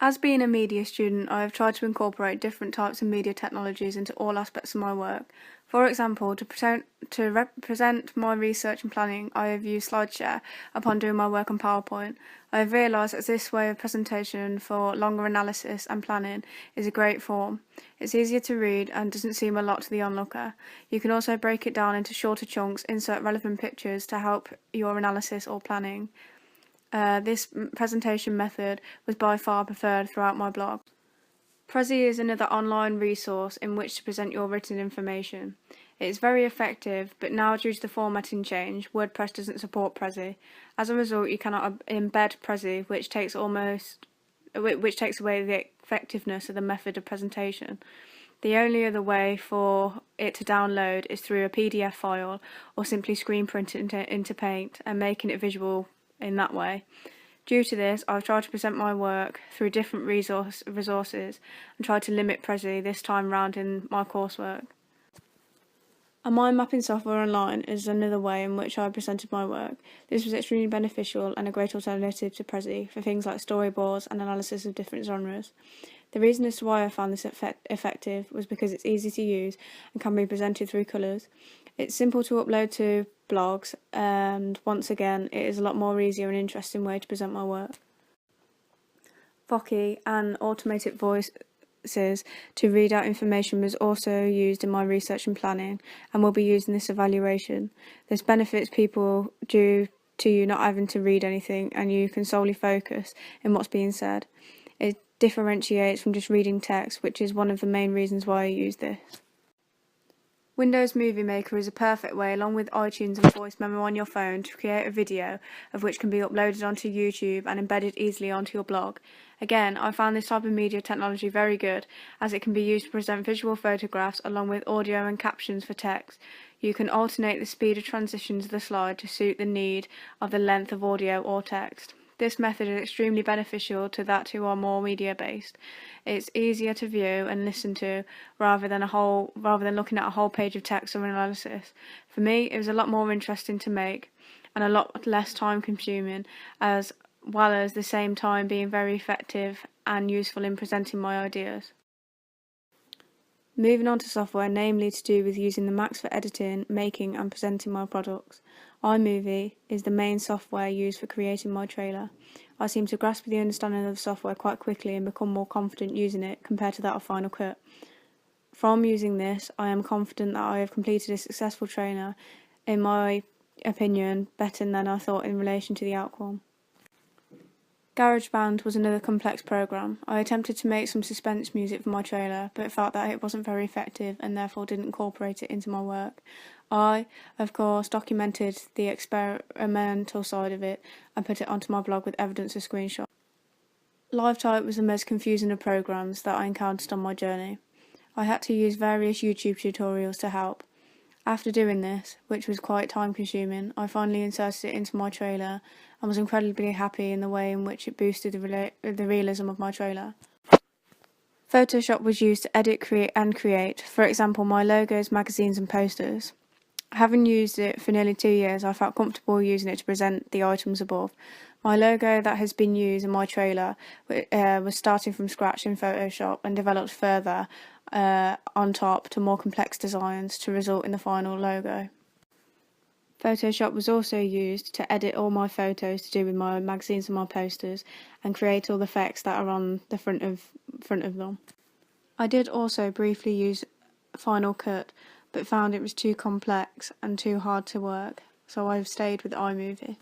As being a media student, I have tried to incorporate different types of media technologies into all aspects of my work. For example, to represent my research and planning, I have used SlideShare upon doing my work on PowerPoint. I have realised that this way of presentation for longer analysis and planning is a great form. It's easier to read and doesn't seem a lot to the onlooker. You can also break it down into shorter chunks, insert relevant pictures to help your analysis or planning. This presentation method was by far preferred throughout my blog. Prezi is another online resource in which to present your written information. It is very effective, but now due to the formatting change, WordPress doesn't support Prezi. As a result, you cannot embed Prezi, which takes away the effectiveness of the method of presentation. The only other way for it to download is through a PDF file or simply screen print it into Paint and making it visual in that way. Due to this, I've tried to present my work through different resources and tried to limit Prezi this time round in my coursework. A mind mapping software online is another way in which I presented my work. This was extremely beneficial and a great alternative to Prezi for things like storyboards and analysis of different genres. The reason as to why I found this effective was because it's easy to use and can be presented through colours. It's simple to upload to blogs, and once again, it is a lot more easier and interesting way to present my work. Voki and automated voices to read out information was also used in my research and planning and will be used in this evaluation. This benefits people due to you not having to read anything and you can solely focus in what's being said. It differentiates from just reading text, which is one of the main reasons why I use this. Windows Movie Maker is a perfect way, along with iTunes and voice memo on your phone, to create a video of which can be uploaded onto YouTube and embedded easily onto your blog. Again, I found this type of media technology very good, as it can be used to present visual photographs along with audio and captions for text. You can alternate the speed of transitions of the slide to suit the need of the length of audio or text. This method is extremely beneficial to that who are more media-based. It's easier to view and listen to rather than looking at a whole page of text or analysis. For me, it was a lot more interesting to make and a lot less time-consuming, as well as the same time being very effective and useful in presenting my ideas. Moving on to software, namely to do with using the Macs for editing, making and presenting my products. iMovie is the main software used for creating my trailer. I seem to grasp the understanding of the software quite quickly and become more confident using it compared to that of Final Cut. From using this, I am confident that I have completed a successful trailer, in my opinion, better than I thought in relation to the outcome. Garageband was another complex program. I attempted to make some suspense music for my trailer, but felt that it wasn't very effective and therefore didn't incorporate it into my work. I, of course, documented the experimental side of it and put it onto my blog with evidence of screenshots. LiveType was the most confusing of programs that I encountered on my journey. I had to use various YouTube tutorials to help. After doing this, which was quite time consuming, I finally inserted it into my trailer and was incredibly happy in the way in which it boosted the realism of my trailer. Photoshop was used to edit, create, for example, my logos, magazines and posters. Having used it for nearly 2 years, I felt comfortable using it to present the items above. My logo that has been used in my trailer was starting from scratch in Photoshop and developed further on top to more complex designs to result in the final logo. Photoshop was also used to edit all my photos to do with my magazines and my posters and create all the effects that are on the front of them. I did also briefly use Final Cut, but found it was too complex and too hard to work, so I've stayed with iMovie.